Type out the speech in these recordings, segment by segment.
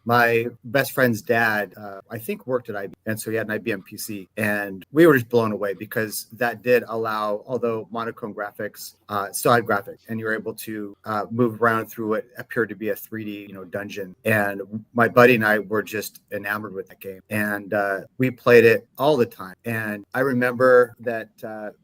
my best friend's dad, I think worked at IBM. And so he had an IBM PC. And we were just blown away because that did allow, although monochrome graphics, still had graphics. And you were able to move around through what appeared to be a 3D, dungeon. And my buddy and I were just enamored with that game. And we played it all the time. And I remember that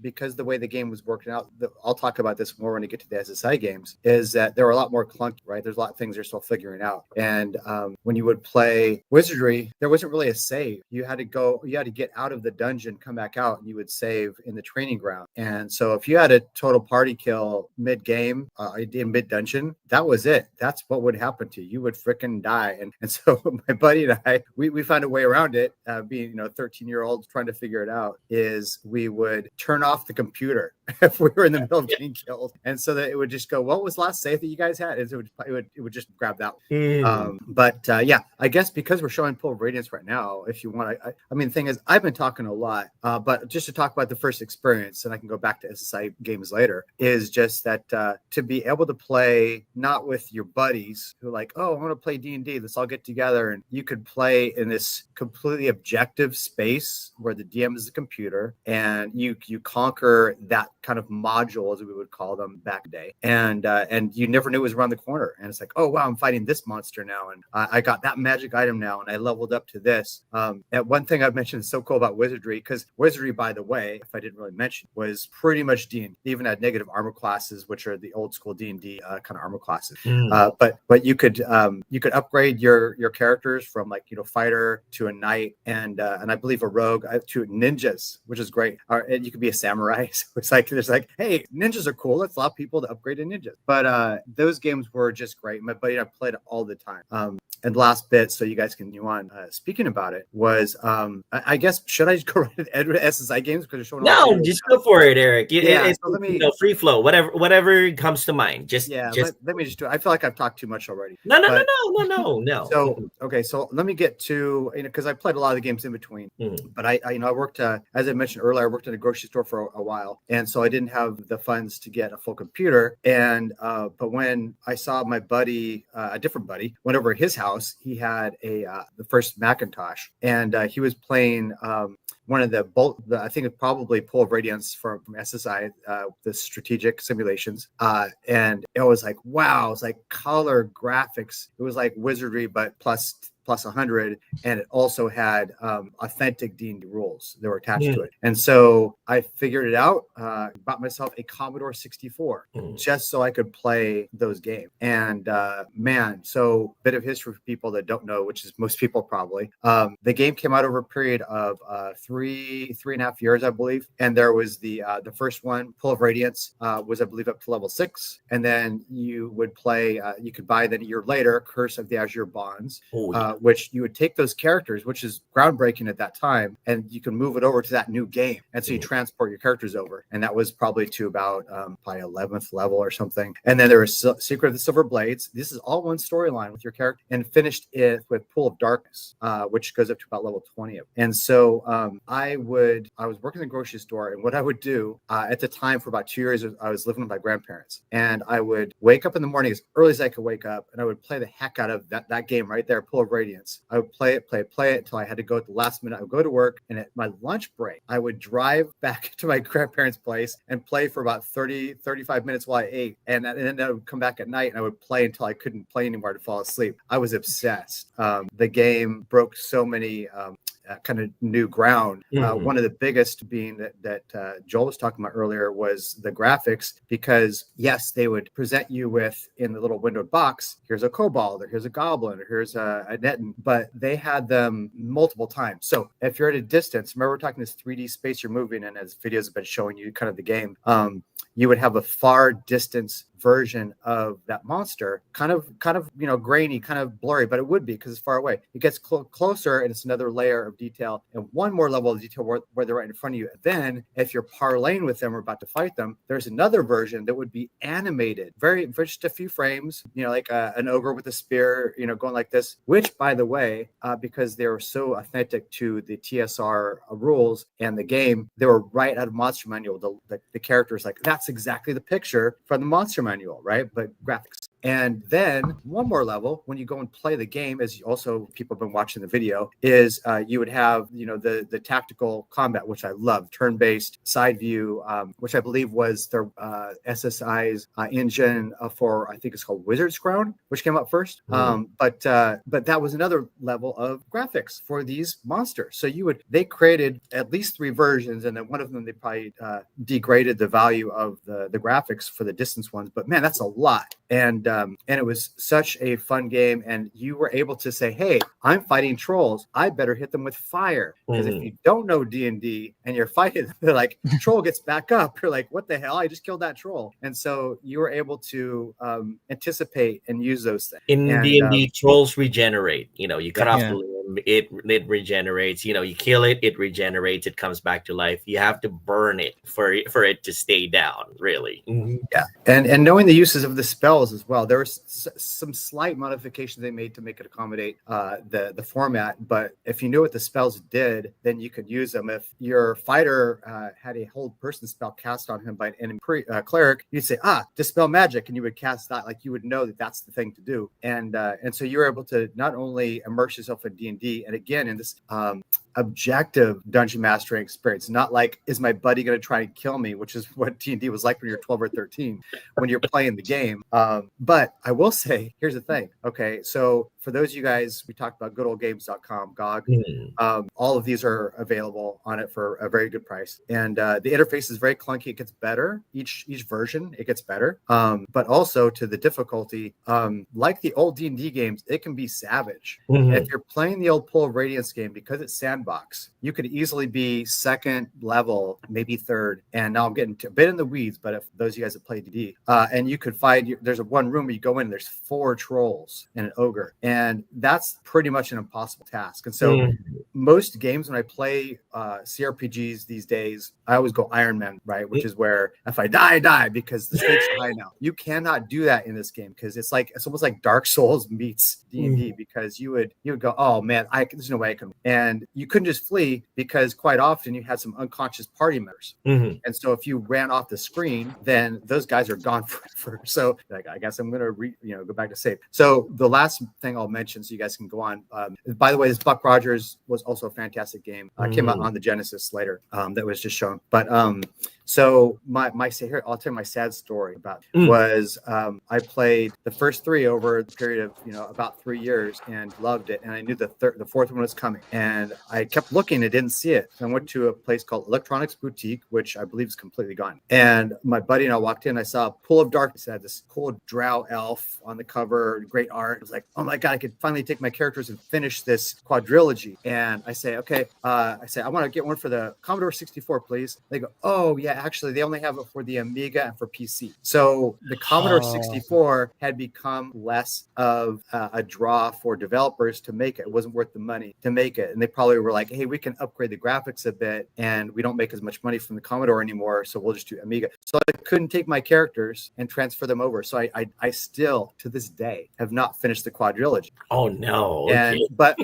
because the way the game was working out, I'll talk about this more when I get to the SSI games, is that there were a lot more clunky, right? There's a lot of things they're still figuring out. And when you would play Wizardry, there wasn't really a save. You had to get out of the dungeon, come back out, and you would save in the training ground. And so if you had a total party kill mid-game, in mid-dungeon, that was it. That's what would happen to you. You would freaking die. And so my buddy and I, we found a way around it, being 13-year-olds trying to figure it out, is we would turn off the computer if we were in the middle of getting killed, and so that it would just go, what was last save that you guys had? And so it would just grab that one. But I guess because we're showing Pool of Radiance right now, if you want, I mean, the thing is, I've been talking a lot, but just to talk about the first experience, and I can go back to SSI games later, is just that to be able to play not with your buddies who like, oh, I want to play D&D, let's all get together, and you could play in this completely objective space where the DM is the computer, and you conquer that kind of module, as we would call them back in the day, and you never knew it was around the corner. And it's like, oh wow, I'm fighting this monster now, and I got that magic item now, and I leveled up to this. And one thing I've mentioned is so cool about Wizardry, because Wizardry, by the way, if I didn't really mention, was pretty much D&D. They even had negative armor classes, which are the old school D&D kind of armor classes. But you could upgrade your characters from like fighter to a knight, and I believe a rogue, to ninjas, which is great. And you could be a samurai. So it's like there's like, hey, ninjas are cool. Let's allow people to upgrade to ninjas. But those games were just great. My buddy and I played it all the time. And last bit, so you guys can continue on speaking about it, was I guess, should I just go right to SSI games because you're showing? No, just go for it, Eric. It's so let me, free flow, whatever comes to mind. Let me just do it. I feel like I've talked too much already. No. So okay, so let me get to, because I played a lot of the games in between. But I worked, as I mentioned earlier, I worked in a grocery store for a while, and so I didn't have the funds to get a full computer. And but when I saw my buddy, a different buddy, went over to his house, he had the first Macintosh, and he was playing one of I think it's probably Pool of Radiance from SSI, the strategic simulations. And it was like, wow, it was like color graphics. It was like Wizardry, but plus 100, and it also had authentic D&D rules that were attached to it. And so I figured it out, bought myself a Commodore 64 just so I could play those games. And so bit of history for people that don't know, which is most people probably. The game came out over a period of 3.5 years, I believe. And there was the first one, Pool of Radiance, was I believe up to level 6. And then you would play, you could buy then a year later, Curse of the Azure Bonds. Which you would take those characters, which is groundbreaking at that time, and you can move it over to that new game. And so you transport your characters over. And that was probably to about probably 11th level or something. And then there was Secret of the Silver Blades. This is all one storyline with your character, and finished it with Pool of Darkness, which goes up to about level 20. And so I was working in the grocery store, and what I would do at the time for about 2 years, I was living with my grandparents, and I would wake up in the morning as early as I could wake up, and I would play the heck out of that game right there, Pool of Radiance. I would play it until I had to go at the last minute. I would go to work, and at my lunch break, I would drive back to my grandparents' place and play for about 35 minutes while I ate. And then I would come back at night, and I would play until I couldn't play anymore to fall asleep. I was obsessed. The game broke so many kind of new ground. One of the biggest being that Joel was talking about earlier was the graphics, because yes, they would present you with, in the little windowed box, here's a kobold, or here's a goblin, or here's a netin, but they had them multiple times. So if you're at a distance, remember we're talking this 3D space you're moving in, as videos have been showing you kind of the game, you would have a far distance version of that monster, kind of grainy, kind of blurry, but it would be because it's far away. It gets closer, and it's another layer of detail, and one more level of detail where they're right in front of you. Then if you're parlaying with them or about to fight them, there's another version that would be animated, very just a few frames, like an ogre with a spear, going like this, which, by the way, because they were so authentic to the TSR rules and the game, they were right out of Monster Manual. The characters, like, that's exactly the picture from the Monster Manual, right? But graphics. And then one more level, when you go and play the game, as also people have been watching the video, is you would have, the tactical combat, which I love, turn-based side view, which I believe was their SSI's engine for, I think it's called Wizard's Crown, which came up first. But that was another level of graphics for these monsters. So they created at least 3 versions, and then one of them they probably degraded the value of the graphics for the distance ones. But man, that's a lot. And it was such a fun game, and you were able to say, hey, I'm fighting trolls, I better hit them with fire, because if you don't know D&D and you're fighting them, they're like, troll gets back up, you're like, what the hell, I just killed that troll. And so you were able to anticipate and use those things. In D&D, trolls regenerate. You cut off the limb, it regenerates. You kill it, it regenerates, it comes back to life. You have to burn it for it to stay down, really. Yeah, and knowing the uses of the spells as well. There was some slight modifications they made to make it accommodate the format, but if you knew what the spells did, then you could use them. If your fighter had a hold person spell cast on him by an enemy cleric, you'd say, dispel magic, and you would cast that. Like, you would know that that's the thing to do. And so you were able to not only immerse yourself in D&D, and again in this objective dungeon mastering experience, not like, is my buddy going to try and kill me, which is what D&D was like when you're 12 or 13 when you're playing the game. But I will say, here's the thing. Okay, so for those of you guys, we talked about goodoldgames.com, GOG. All of these are available on it for a very good price, and the interface is very clunky. It gets better each version, it gets better, but also to the difficulty, like the old D&D games, it can be savage. If you're playing the old Pool of Radiance game, because it's sandbox, you could easily be second level, maybe third. And now I'm getting a bit in the weeds, but if those of you guys that play D&D, and you could find, there's one room where you go in and there's 4 trolls and an ogre, and that's pretty much an impossible task. And so most games, when I play CRPGs these days, I always go Iron Man, right? Which is where if I die, I die, because the stakes are high now. You cannot do that in this game, because it's almost like Dark Souls meets D&D, because you would go, oh man, there's no way I can. And you couldn't just flee, because quite often you had some unconscious party members. And so if you ran off the screen, then those guys are gone forever. So I guess I'm going to go back to save. So the last thing I'll mention, so you guys can go on. By the way, this Buck Rogers was also a fantastic game. Came out on the Genesis later, that was just shown. But so here, I'll tell you my sad story about was I played the first 3 over the period of about 3 years and loved it, and I knew the 4th one was coming, and I kept looking, I didn't see it. So I went to a place called Electronics Boutique, which I believe is completely gone. And my buddy and I walked in, I saw a Pool of Darkness. It had this cool drow elf on the cover, great art. I was like, oh my god, I could finally take my characters and finish this quadrilogy. And I say, okay, I want to get one for the Commodore 64, please. They go, oh yeah, actually they only have it for the Amiga and for PC. So the Commodore 64 had become less of a draw for developers to make it. It wasn't worth the money to make it. And they probably were like, hey, we can upgrade the graphics a bit, and we don't make as much money from the Commodore anymore, so we'll just do Amiga. So I couldn't take my characters and transfer them over. So I still, to this day, have not finished the quadrilogy. Oh no. And but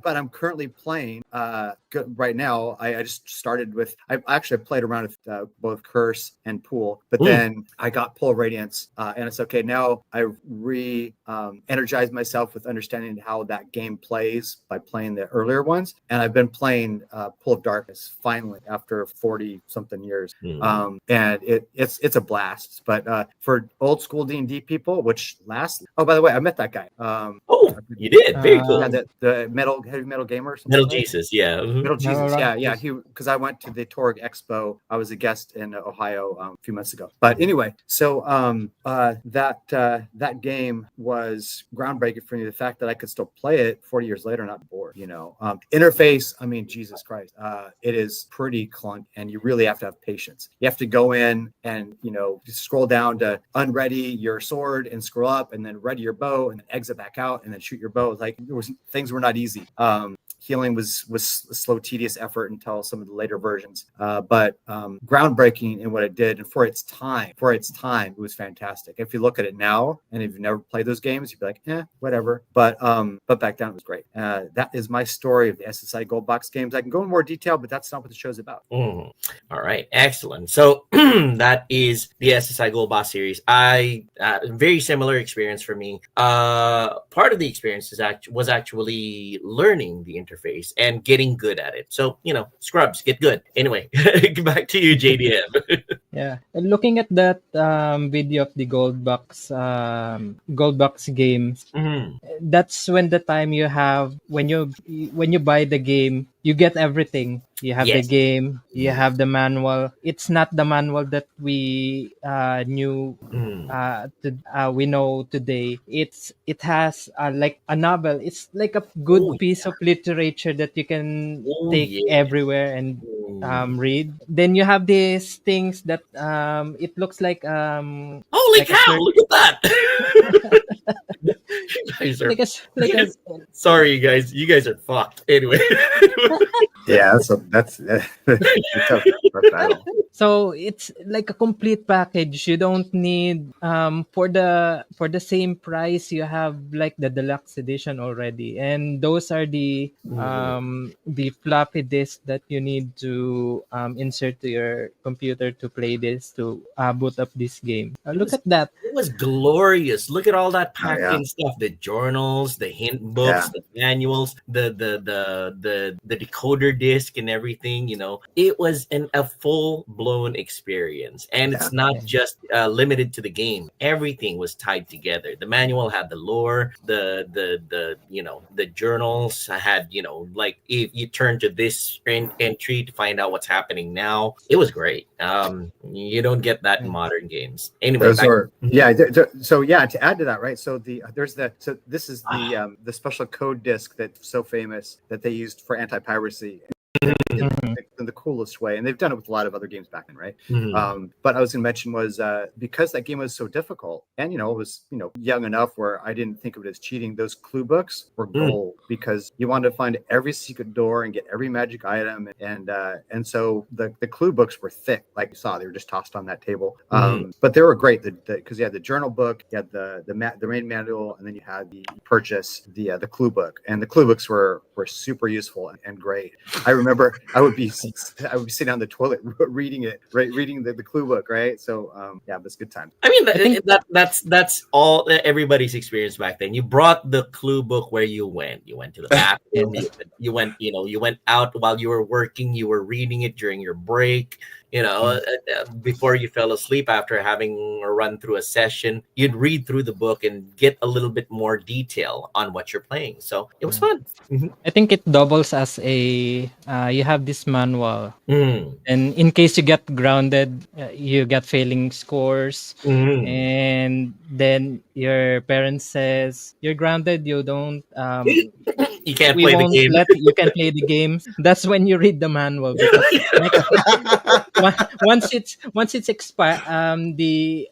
I'm currently playing right now. I just started with, I actually played around with both Curse and Pool, but then I got Pool of Radiance, and it's okay. Now I energized myself with understanding how that game plays by playing the earlier ones, and I've been playing Pool of Darkness finally after 40 something years, and it's a blast. But for old school D&D people, which lasts. Oh, by the way, I met that guy. You did? Very cool. Yeah, the heavy metal gamer. Metal Jesus, yeah. Metal Jesus, yeah. Because I went to the Torg Expo. I was a guest in Ohio a few months ago. But anyway, so that game was groundbreaking for me. The fact that I could still play it 40 years later, not bored. Interface. I mean, Jesus Christ, it is pretty clunky, and you really have to have patience. You have to go in and scroll down to unready your sword and scroll up, and then ready your bow, and then exit back out, and then shoot your bow. Like things were not easy. healing was a slow, tedious effort until some of the later versions. But groundbreaking in what it did, and for its time, it was fantastic. If you look at it now, and if you've never played those games, you'd be like, whatever. But back then it was great. That is my story of the SSI Gold Box games. I can go in more detail, but that's not what the show's about. All right, excellent. So that is the SSI Gold Box series. Very similar experience for me. Part of the experience was actually learning the interface and getting good at it. So scrubs, get good. Anyway, back to you, JDM. Yeah, and looking at that video of the gold box games, that's when the time you have when you buy the game, you get everything. You have the game, you have the manual. It's not the manual that we knew we know today. It has like a novel. It's like a good piece of literature that you can take everywhere and read. Then you have these things that it looks like holy like cow, look at that. You guys are sorry, you guys are fucked. Anyway. Yeah, that's tough battle. So it's like a complete package. You don't need for the same price you have like the deluxe edition already, and those are the floppy disks that you need to insert to your computer to play this to boot up this game. Look at that. It was glorious. Look at all that packed-in stuff: the journals, the hint books, the manuals, the decoder disc, and everything. It was a full-blown experience, and it's not just limited to the game. Everything was tied together. The manual had the lore, the journals had like if you turn to this entry to find out what's happening now. It was great. You don't get that in modern games. Anyway, to add to that, right? So this is the special code disc that's so famous that they used for anti-piracy. In the coolest way, and they've done it with a lot of other games back then, right? But I was going to mention was because that game was so difficult, and it was young enough where I didn't think of it as cheating. Those clue books were gold because you wanted to find every secret door and get every magic item, and so the clue books were thick, like you saw. They were just tossed on that table, but they were great because you had the journal book, you had the main manual, and then you had the purchase the clue book, and the clue books were super useful and great. I remember I would be sitting on the toilet reading it, right? Reading the clue book, right? So it was a good time. I mean, that's all everybody's experience back then. You brought the clue book where you went. You went to the bathroom. You went out while you were working. You were reading it during your break. Before you fell asleep after having a run through a session, you'd read through the book and get a little bit more detail on what you're playing. So it was fun. I think it doubles as a you have this manual, and in case you get grounded, you get failing scores, and then your parents says you're grounded. You don't. You can't play the game. You can play the game. That's when you read the manual because once it's expired, the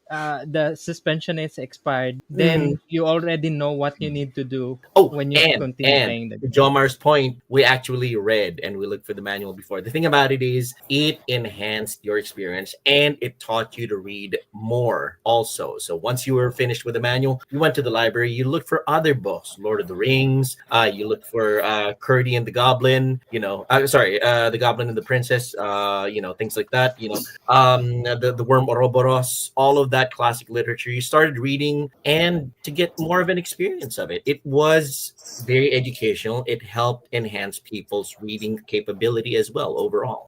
suspension is expired. Then you already know what you need to do when you continue playing the game. Jomar's point, we actually read and we looked for the manual before. The thing about it is, it enhanced your experience and it taught you to read more also. So once you were finished with the manual, you went to the library. You looked for other books, Lord of the Rings. You looked for Curdy and the Goblin. The Goblin and the Princess. Things like that. The Worm Ouroboros, all of that classic literature. You started reading and to get more of an experience of it. It was very educational. It helped enhance people's reading capability as well overall.